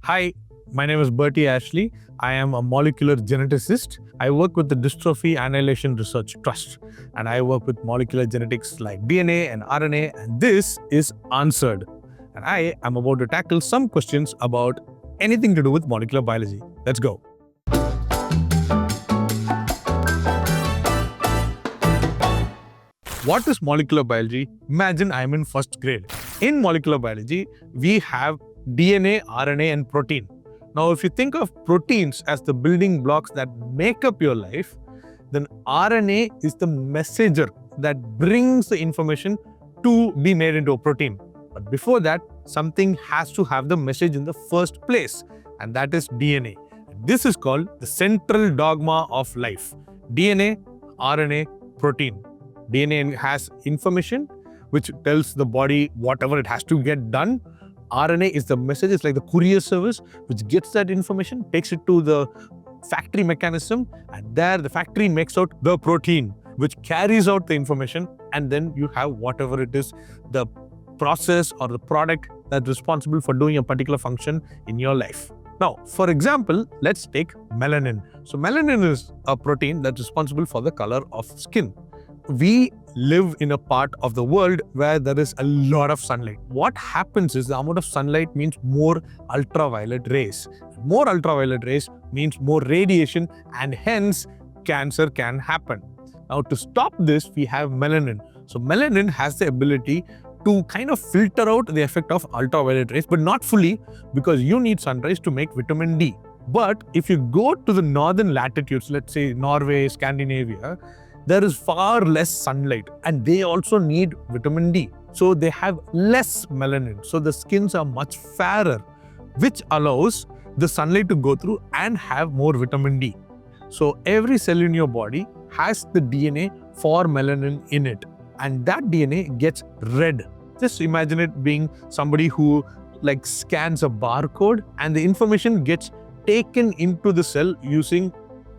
Hi, my name is Berty Ashley. I am a molecular geneticist. I work with the Dystrophy Annihilation Research Trust, and I work with molecular genetics like DNA and RNA, and this is Answered. And I am about to tackle some questions about anything to do with molecular biology. Let's go. What is molecular biology? Imagine I'm in first grade. In molecular biology, we have DNA, RNA, and protein. Now, if you think of proteins as the building blocks that make up your life, then RNA is the messenger that brings the information to be made into a protein. But before that, something has to have the message in the first place, and that is DNA. This is called the central dogma of life. DNA, RNA, protein. DNA has information which tells the body whatever it has to get done. RNA is the message, it's like the courier service which gets that information, takes it to the factory mechanism, and there the factory makes out the protein which carries out the information, and then you have whatever it is, the process or the product that's responsible for doing a particular function in your life. Now, for example, let's take melanin. So melanin is a protein that's responsible for the color of skin. We live in a part of the world where there is a lot of sunlight. What happens is the amount of sunlight means more ultraviolet rays. More ultraviolet rays means more radiation, and hence cancer can happen. Now, to stop this, we have melanin. So melanin has the ability to kind of filter out the effect of ultraviolet rays, but not fully, because you need sunrise to make vitamin D. But if you go to the northern latitudes, let's say Norway, Scandinavia, there is far less sunlight, and they also need vitamin D. So they have less melanin. So the skins are much fairer, which allows the sunlight to go through and have more vitamin D. So every cell in your body has the DNA for melanin in it, and that DNA gets red. Just imagine it being somebody who scans a barcode, and the information gets taken into the cell using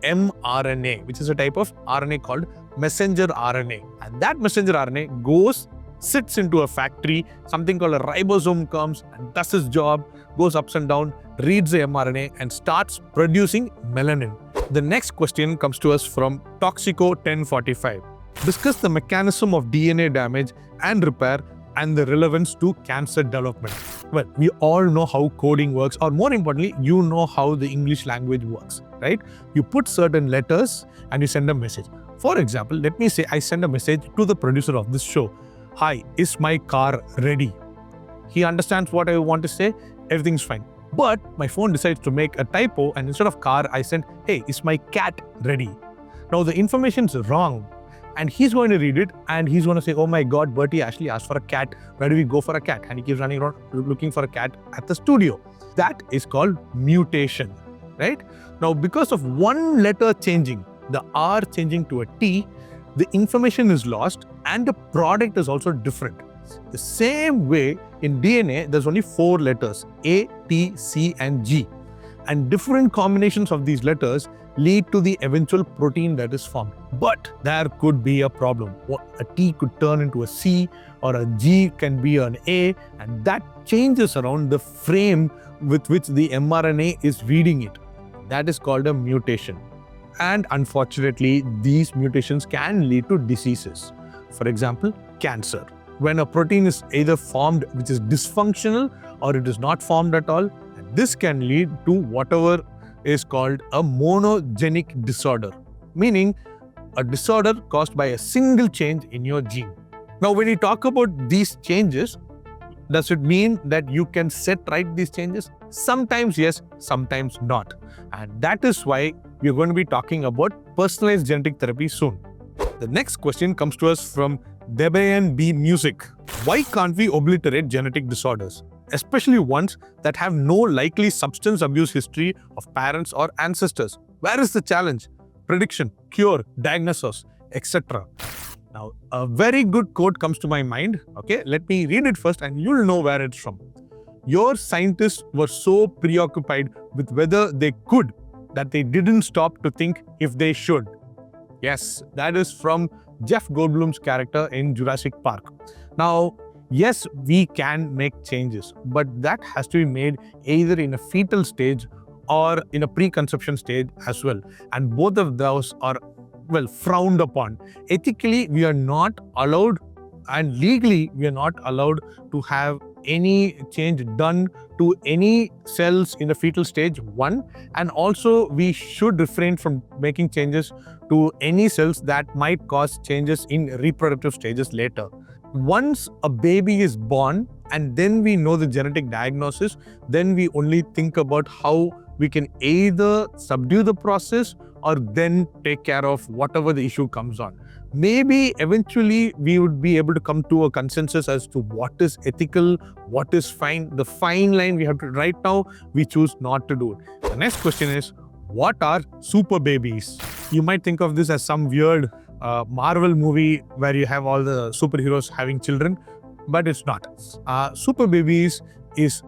mRNA, which is a type of RNA called messenger RNA. And that messenger RNA sits into a factory, something called a ribosome comes and does its job, goes ups and down, reads the mRNA and starts producing melanin. The next question comes to us from Toxico 1045. Discuss the mechanism of DNA damage and repair and the relevance to cancer development. Well, we all know how coding works, or more importantly, you know how the English language works, right? You put certain letters and you send a message. For example, let me say I send a message to the producer of this show. Hi, is my car ready? He understands what I want to say, everything's fine. But my phone decides to make a typo, and instead of car, I send, hey, is my cat ready? Now the information's wrong. And he's going to read it, and he's going to say, oh my God, Berty Ashley asked for a cat. Where do we go for a cat? And he keeps running around looking for a cat at the studio. That is called mutation, right? Now, because of one letter changing, the R changing to a T, the information is lost and the product is also different. The same way in DNA, there's only 4 letters, A, T, C, and G. And different combinations of these letters lead to the eventual protein that is formed. But there could be a problem. A T could turn into a C, or a G can be an A, and that changes around the frame with which the mRNA is reading it. That is called a mutation. And unfortunately, these mutations can lead to diseases. For example, cancer. When a protein is either formed which is dysfunctional or it is not formed at all, this can lead to whatever is called a monogenic disorder, meaning a disorder caused by a single change in your gene. Now, when you talk about these changes, does it mean that you can set right these changes? Sometimes yes, sometimes not. And that is why we are going to be talking about personalized genetic therapy soon. The next question comes to us from Debayan B Music. Why can't we obliterate genetic disorders, especially ones that have no likely substance abuse history of parents or ancestors? Where is the challenge? Prediction, cure, diagnosis, etc. Now, a very good quote comes to my mind. Okay, let me read it first and you'll know where it's from. Your scientists were so preoccupied with whether they could that they didn't stop to think if they should. Yes, that is from Jeff Goldblum's character in Jurassic Park. Now, Yes, we can make changes, but that has to be made either in a fetal stage or in a preconception stage as well. And both of those are, well, frowned upon. Ethically, we are not allowed, and legally, we are not allowed to have any change done to any cells in the fetal stage, one. And also, we should refrain from making changes to any cells that might cause changes in reproductive stages later. Once a baby is born and then we know the genetic diagnosis, then we only think about how we can either subdue the process or then take care of whatever the issue comes on. Maybe eventually we would be able to come to a consensus as to what is ethical, what is fine. The fine line we have to, right now, we choose not to do it. The next question is, what are super babies? You might think of this as some weird Marvel movie where you have all the superheroes having children, but it's not. Super babies is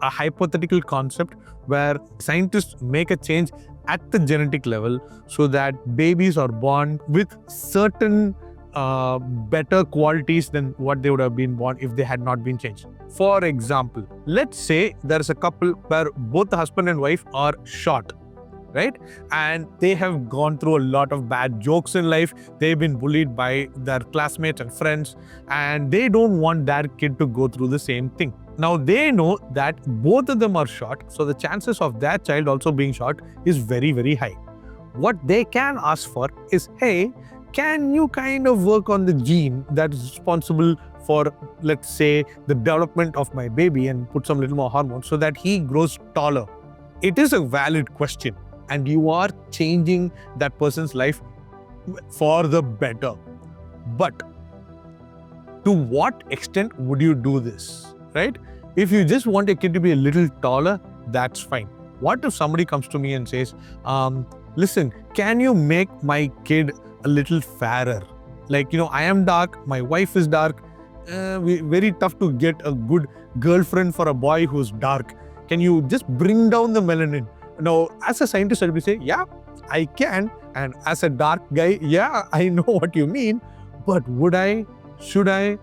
a hypothetical concept where scientists make a change at the genetic level so that babies are born with certain better qualities than what they would have been born if they had not been changed. For example, let's say there's a couple where both the husband and wife are short, right? And they have gone through a lot of bad jokes in life. They've been bullied by their classmates and friends, and they don't want their kid to go through the same thing. Now they know that both of them are short, so the chances of their child also being short is very, very high. What they can ask for is, hey, can you kind of work on the gene that is responsible for, let's say, the development of my baby and put some little more hormones so that he grows taller? It is a valid question, and you are changing that person's life for the better. But to what extent would you do this, right? If you just want a kid to be a little taller, that's fine. What if somebody comes to me and says, listen, can you make my kid a little fairer? Like, I am dark, my wife is dark. Very tough to get a good girlfriend for a boy who's dark. Can you just bring down the melanin? Now, as a scientist, I will say, yeah, I can. And as a dark guy, yeah, I know what you mean. But would I? Should I?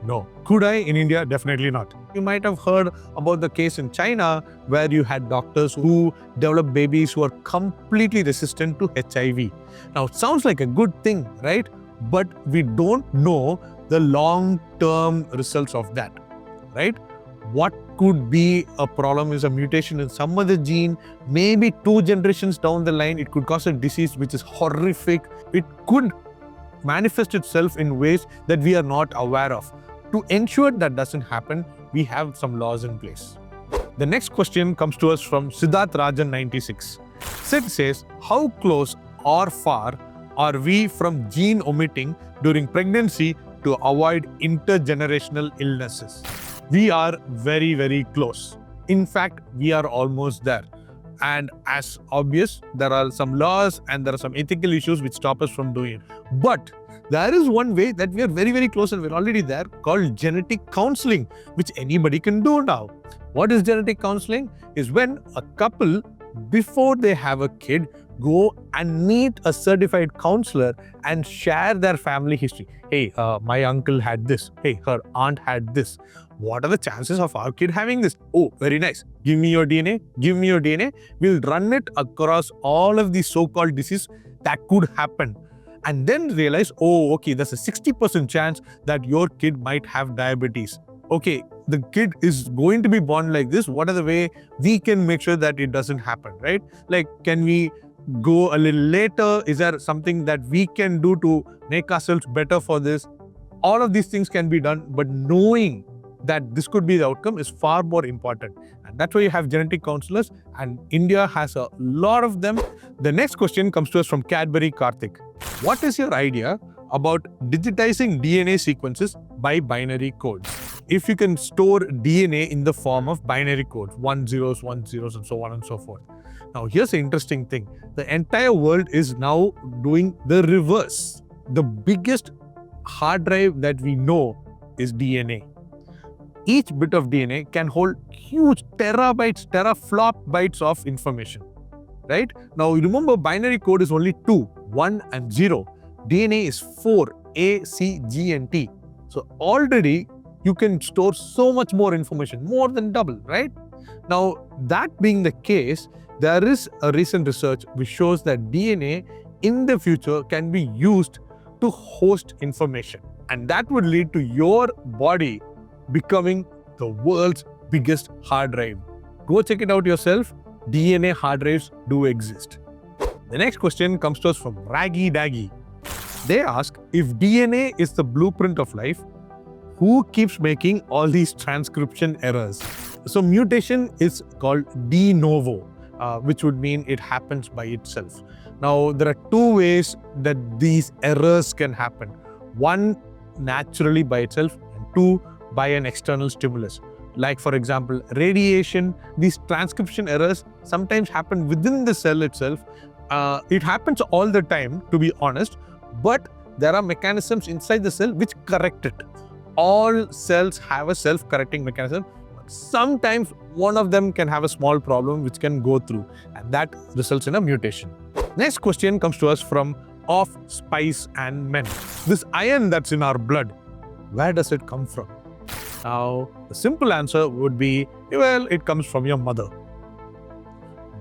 No. Could I in India? Definitely not. You might have heard about the case in China where you had doctors who developed babies who are completely resistant to HIV. Now, it sounds like a good thing, right? But we don't know the long-term results of that, right? What could be a problem is a mutation in some other gene. Maybe 2 generations down the line, it could cause a disease which is horrific. It could manifest itself in ways that we are not aware of. To ensure that doesn't happen, we have some laws in place. The next question comes to us from Siddharth Rajan 96. Sid says, how close or far are we from gene omitting during pregnancy to avoid intergenerational illnesses? We are very, very close. In fact, we are almost there. And as obvious, there are some laws and there are some ethical issues which stop us from doing it. But there is one way that we are very, very close and we're already there, called genetic counseling, which anybody can do now. What is genetic counseling? Is when a couple, before they have a kid, go and meet a certified counselor and share their family history. Hey, my uncle had this. Hey, her aunt had this. What are the chances of our kid having this? Oh, very nice. Give me your DNA. Give me your DNA. We'll run it across all of these so-called diseases that could happen. And then realize, oh, okay, there's a 60% chance that your kid might have diabetes. Okay, the kid is going to be born like this. What are the way we can make sure that it doesn't happen, right? Like, can we go a little later? Is there something that we can do to make ourselves better for this? All of these things can be done, but knowing that this could be the outcome is far more important. And that's why you have genetic counselors, and India has a lot of them. The next question comes to us from Cadbury Karthik. What is your idea about digitizing DNA sequences by binary codes? If you can store DNA in the form of binary codes, 1 zeros, 1 zeros, and so on and so forth. Now, here's the interesting thing. The entire world is now doing the reverse. The biggest hard drive that we know is DNA. Each bit of DNA can hold huge terabytes, teraflop bytes of information, right? Now, remember, binary code is only 2, 1 and 0. DNA is 4, A, C, G and T. So already you can store so much more information, more than double, right? Now, that being the case, there is a recent research which shows that DNA in the future can be used to host information. And that would lead to your body becoming the world's biggest hard drive. Go check it out yourself. DNA hard drives do exist. The next question comes to us from Raggy Daggy. They ask, if DNA is the blueprint of life, who keeps making all these transcription errors? So mutation is called de novo, which would mean it happens by itself. Now, there are two ways that these errors can happen. One, naturally by itself, and two, by an external stimulus. Like, for example, radiation. These transcription errors sometimes happen within the cell itself. It happens all the time, to be honest, but there are mechanisms inside the cell which correct it. All cells have a self-correcting mechanism. Sometimes one of them can have a small problem which can go through, and that results in a mutation. Next question comes to us from Of Spice and Men. This iron that's in our blood, where does it come from? Now, the simple answer would be, well, it comes from your mother.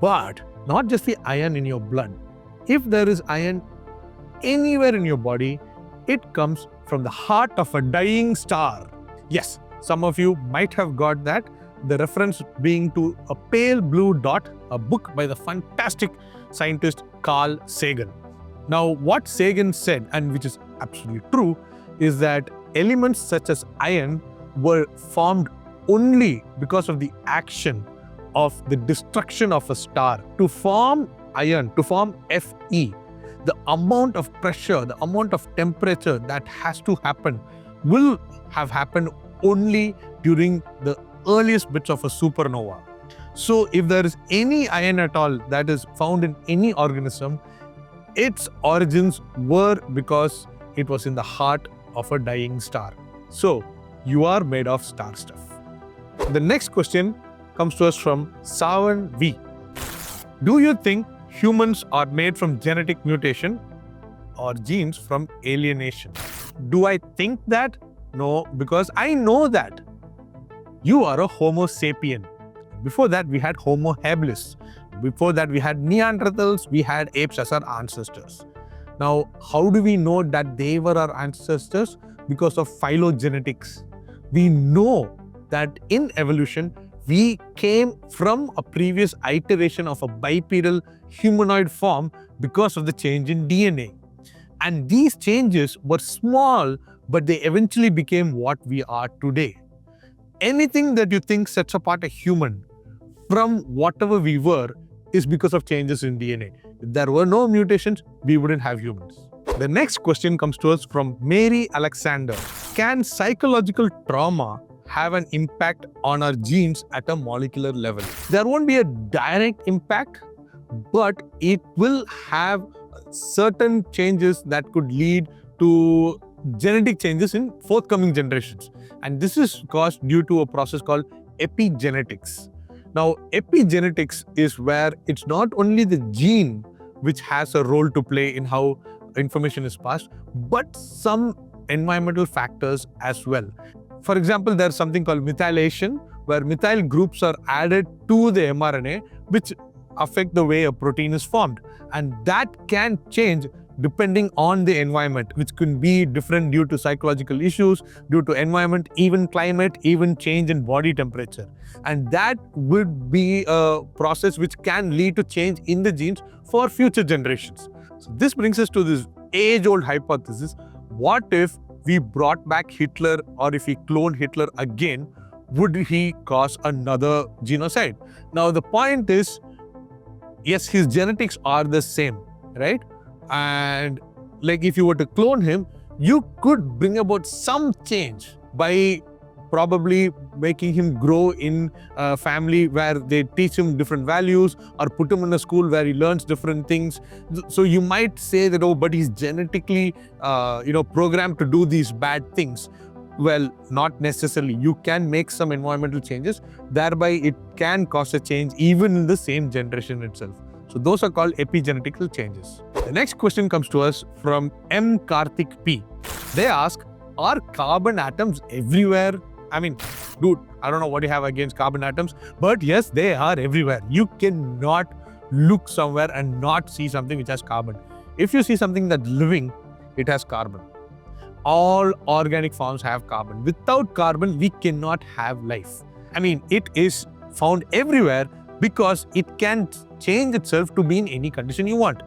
But not just the iron in your blood. If there is iron anywhere in your body, it comes from the heart of a dying star. Yes, some of you might have got that. The reference being to A Pale Blue Dot, a book by the fantastic scientist Carl Sagan. Now, what Sagan said, and which is absolutely true, is that elements such as iron were formed only because of the action of the destruction of a star. To form iron, to form Fe, the amount of pressure, the amount of temperature that has to happen will have happened only during the earliest bits of a supernova. So if there is any iron at all that is found in any organism, its origins were because it was in the heart of a dying star. So you are made of star stuff. The next question comes to us from Savan V. Do you think humans are made from genetic mutation or genes from alienation? Do I think that? No, because I know that. You are a Homo sapien. Before that, we had Homo habilis. Before that, we had Neanderthals, we had apes as our ancestors. Now, how do we know that they were our ancestors? Because of phylogenetics. We know that in evolution, we came from a previous iteration of a bipedal humanoid form because of the change in DNA. And these changes were small, but they eventually became what we are today. Anything that you think sets apart a human from whatever we were is because of changes in DNA. If there were no mutations, we wouldn't have humans. The next question comes to us from Mary Alexander. Can psychological trauma have an impact on our genes at a molecular level? There won't be a direct impact, but it will have certain changes that could lead to genetic changes in forthcoming generations. And this is caused due to a process called epigenetics. Now, epigenetics is where it's not only the gene which has a role to play in how information is passed, but some environmental factors as well. For example, there's something called methylation, where methyl groups are added to the mRNA, which affect the way a protein is formed. And that can change depending on the environment, which can be different due to psychological issues, due to environment, even climate, even change in body temperature. And that would be a process which can lead to change in the genes for future generations. So this brings us to this age-old hypothesis. What if we brought back Hitler, or if we cloned Hitler again, would he cause another genocide? Now, the point is, yes, his genetics are the same, right? And like if you were to clone him, you could bring about some change by probably making him grow in a family where they teach him different values, or put him in a school where he learns different things. So you might say that, oh, but he's genetically, programmed to do these bad things. Well, not necessarily. You can make some environmental changes, thereby it can cause a change even in the same generation itself. So those are called epigenetical changes. The next question comes to us from M. Karthik P. They ask, are carbon atoms everywhere I mean, dude, I don't know what you have against carbon atoms, but yes, they are everywhere. You cannot look somewhere and not see something which has carbon. If you see something that's living, it has carbon. All organic forms have carbon. Without carbon, we cannot have life. I mean, it is found everywhere because it can change itself to be in any condition you want.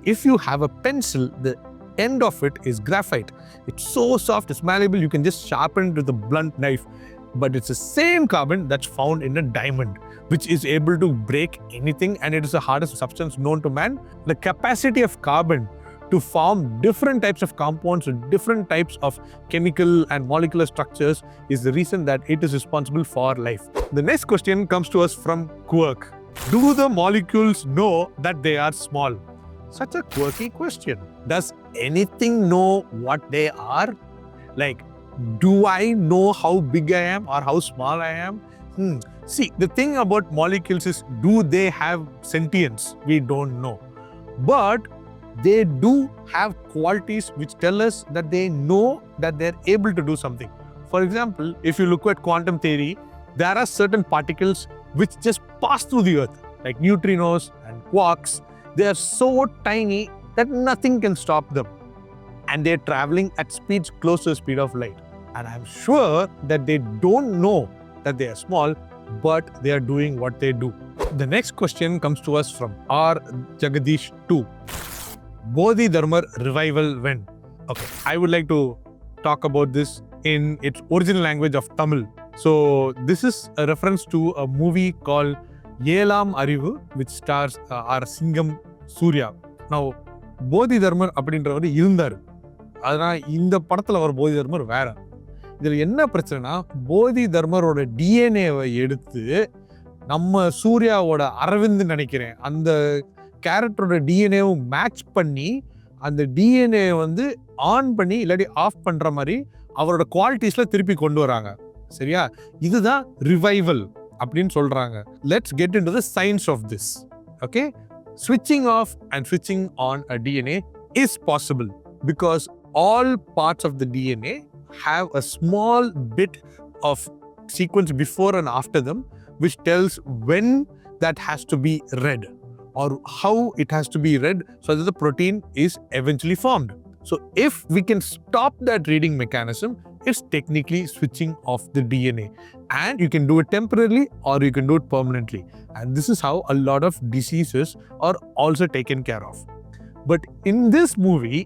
If you have a pencil, the end of it is graphite. It's so soft, it's malleable, you can just sharpen it with a blunt knife. But it's the same carbon that's found in a diamond, which is able to break anything, and it is the hardest substance known to man. The capacity of carbon to form different types of compounds with different types of chemical and molecular structures is the reason that it is responsible for life. The next question comes to us from Quirk. Do the molecules know that they are small? Such a quirky question. Does anything know what they are? Like, do I know how big I am or how small I am? See, the thing about molecules is, do they have sentience? We don't know. But they do have qualities which tell us that they know that they're able to do something. For example, if you look at quantum theory, there are certain particles which just pass through the earth, like neutrinos and quarks. They are so tiny that nothing can stop them. And they're traveling at speeds close to the speed of light. And I'm sure that they don't know that they are small, but they are doing what they do. The next question comes to us from R. Jagadish 2. Bodhi Dharma revival when? Okay, I would like to talk about this in its original language of Tamil. So this is a reference to a movie called Yelam Arivu, which stars R. Singam Surya. Now, Bodhi Dharma அப்படின்றவர் இருந்தார். அதனால் இந்த படத்தில் வர போதி தர்மர் வேற. இதில் என்ன பிரச்சனைனா, போதி தர்மரோட டிஎன்ஏவை எடுத்து நம்ம சூர்யாவோட அரவிந்த் நினைக்கிறேன் அந்த கேரக்டரோட டிஎன்ஏவும் மேட்ச் பண்ணி அந்த டிஎன்ஏ வந்து ஆன் பண்ணி இல்லாட்டி ஆஃப் பண்ணுற மாதிரி அவரோட குவாலிட்டிஸில் திருப்பி கொண்டு வராங்க. சரியா? இதுதான் ரிவைவல் அப்படின்னு சொல்கிறாங்க. Let's get into the science of this. Okay, switching off and switching on a DNA is possible because all parts of the DNA have a small bit of sequence before and after them which tells when that has to be read or how it has to be read so that the protein is eventually formed. So if we can stop that reading mechanism, it's technically switching off the DNA, and you can do it temporarily or you can do it permanently. And this is how a lot of diseases are also taken care of. But in this movie,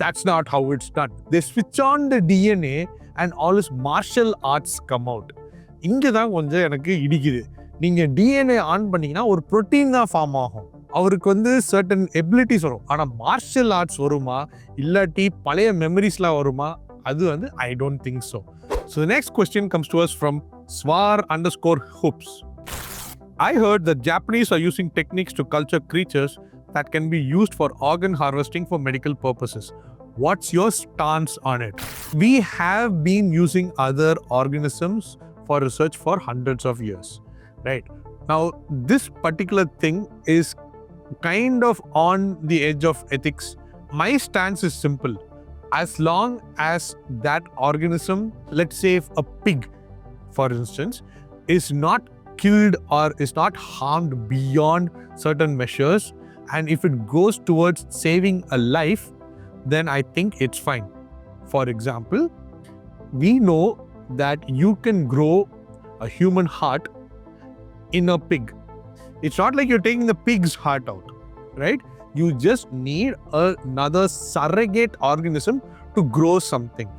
that's not how it's done. They switch on the DNA and all this martial arts come out. இங்கே தான் கொஞ்சம் எனக்கு இடிக்குது. நீங்கள் DNA on பண்ணிங்கன்னா ஒரு protein தான் form ஆகும். அவருக்கு வந்து சர்டன் எபிலிட்டிஸ் வரும். ஆனால் மார்ஷியல் ஆர்ட்ஸ் வருமா இல்லாட்டி பழைய மெமரிஸ்லாம் வருமா? அது வந்து I don't think so. So the next question comes to us from Swar_hoops. I heard that Japanese are using techniques to culture creatures that can be used for organ harvesting for medical purposes. What's your stance on it? We have been using other organisms for research for hundreds of years, right? Now, this particular thing is kind of on the edge of ethics. My stance is simple. As long as that organism, let's say a pig, for instance, is not killed or is not harmed beyond certain measures, and if it goes towards saving a life, then I think it's fine. For example, we know that you can grow a human heart in a pig. It's not like you're taking the pig's heart out, right? You just need another surrogate organism to grow something.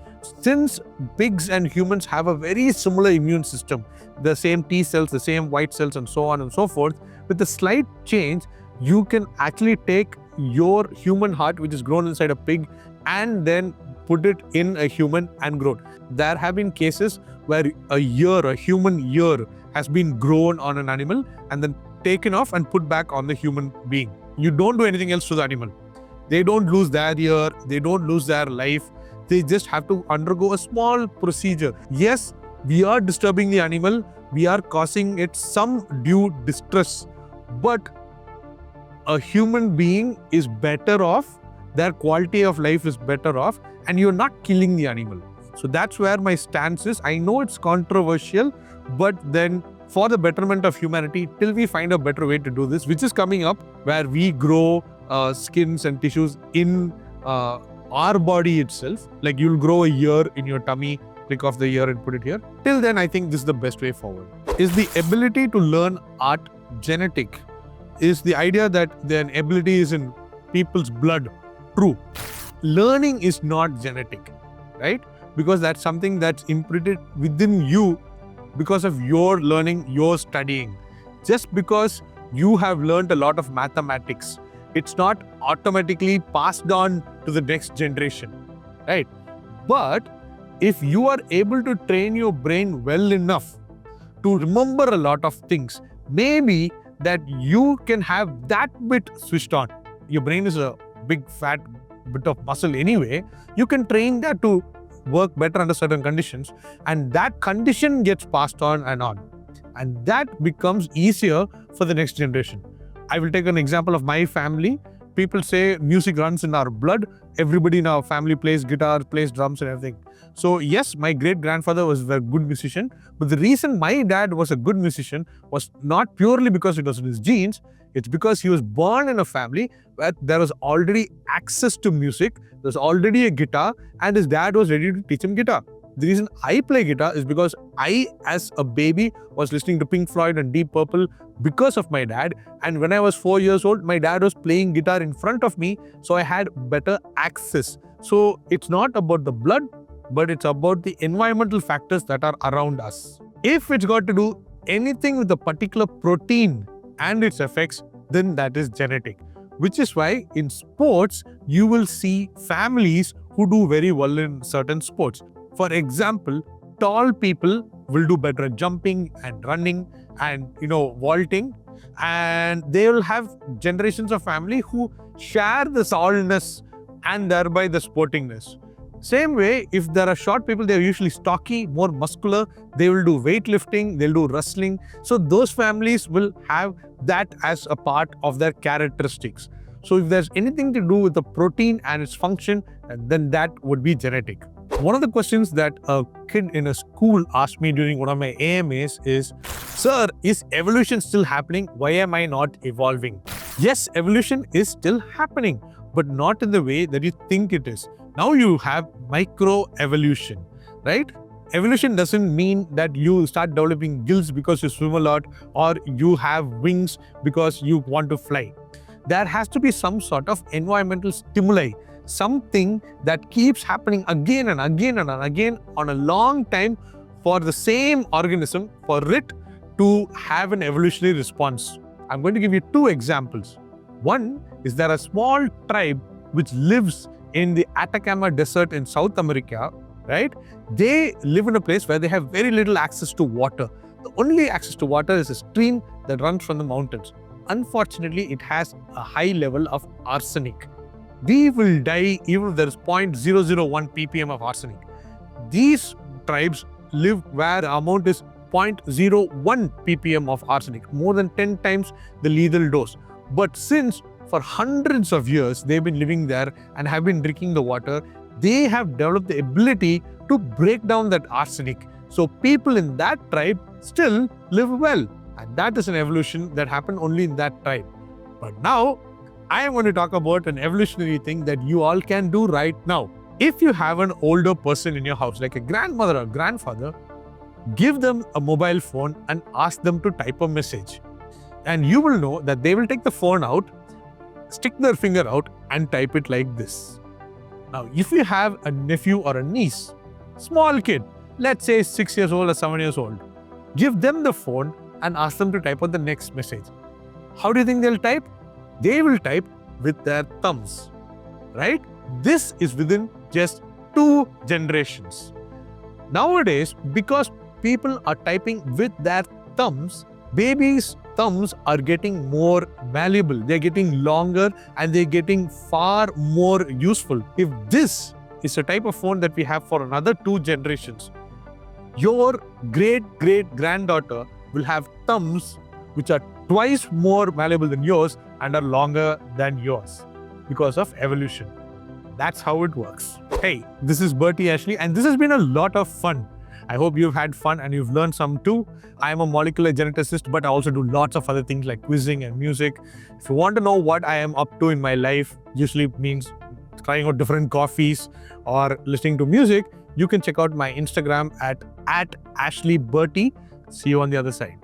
Since pigs and humans have a very similar immune system, the same T cells, the same white cells, and so on and so forth, with a slight change, you can actually take your human heart, which is grown inside a pig, and then put it in a human and grown. There have been cases where a human ear has been grown on an animal and then taken off and put back on the human being. You don't do anything else to the animal. They don't lose their ear, they don't lose their life. They just have to undergo a small procedure. Yes, we are disturbing the animal, we are causing it some due distress, but a human being is better off, their quality of life is better off, and you're not killing the animal. So that's where my stance is. I know it's controversial, but then for the betterment of humanity, till we find a better way to do this, which is coming up, where we grow skins and tissues in our body itself. Like you'll grow a ear in your tummy, click off the ear and put it here. Till then, I think this is the best way forward. Is the ability to learn art genetic? Is the idea that an ability is in people's blood true? Learning is not genetic, right? Because that's something that's imprinted within you because of your learning, your studying. Just because you have learned a lot of mathematics, it's not automatically passed on to the next generation, right? But if you are able to train your brain well enough to remember a lot of things, maybe that you can have that bit switched on. Your brain is a big fat bit of muscle anyway. You can train that to work better under certain conditions, and that condition gets passed on, and that becomes easier for the next generation. I will take an example of my family. People say music runs in our blood. Everybody in our family plays guitar, plays drums and everything. So yes, my great-grandfather was a good musician, but the reason my dad was a good musician was not purely because it was in his genes. It's because he was born in a family where there was already access to music, there was already a guitar, and his dad was ready to teach him guitar. The reason I play guitar is because I, as a baby, was listening to Pink Floyd and Deep Purple because of my dad. And when I was 4 years old, my dad was playing guitar in front of me, so I had better access. So it's not about the blood, but it's about the environmental factors that are around us. If it's got to do anything with a particular protein and its effects, then that is genetic. Which is why in sports, you will see families who do very well in certain sports. For example, tall people will do better at jumping and running and vaulting, and they will have generations of family who share the tallness and thereby the sportingness. Same way, if there are short people, they're usually stocky, more muscular, they will do weightlifting, they'll do wrestling. So those families will have that as a part of their characteristics. So if there's anything to do with the protein and its function, then that would be genetic. One of the questions that a kid in a school asked me during one of my AMAs is, "Sir, is evolution still happening? Why am I not evolving?" Yes, evolution is still happening, but not in the way that you think it is. Now you have micro-evolution, right? Evolution doesn't mean that you start developing gills because you swim a lot or you have wings because you want to fly. There has to be some sort of environmental stimuli, something that keeps happening again and again and again on a long time for the same organism, for it to have an evolutionary response. I'm going to give you two examples. One is there a small tribe which lives in the Atacama Desert in South America, right? They live in a place where they have very little access to water. The only access to water is a stream that runs from the mountains. Unfortunately, it has a high level of arsenic. We will die even if there is 0.001 ppm of arsenic. These tribes live where the amount is 0.01 ppm of arsenic, more than 10 times the lethal dose. But since for hundreds of years they've been living there and have been drinking the water, they have developed the ability to break down that arsenic. So people in that tribe still live well. And that is an evolution that happened only in that tribe. But now, I am going to talk about an evolutionary thing that you all can do right now. If you have an older person in your house, like a grandmother or grandfather, give them a mobile phone and ask them to type a message. And you will know that they will take the phone out, stick their finger out and type it like this. Now, if you have a nephew or a niece, small kid, let's say 6 years old or 7 years old, give them the phone and ask them to type out the next message. How do you think they'll type? They will type with their thumbs, right? This is within just 2 generations. Nowadays, because people are typing with their thumbs, babies' thumbs are getting more malleable. They're getting longer and they're getting far more useful. If this is a type of phone that we have for another 2 generations, your great-great-granddaughter will have thumbs which are twice more malleable than yours and are longer than yours because of evolution. That's how it works. Hey, this is Berty Ashley, and this has been a lot of fun. I hope you've had fun and you've learned some too. I am a molecular geneticist, but I also do lots of other things like quizzing and music. If you want to know what I am up to in my life, usually means trying out different coffees or listening to music, you can check out my Instagram at @AshleyBerty. See you on the other side.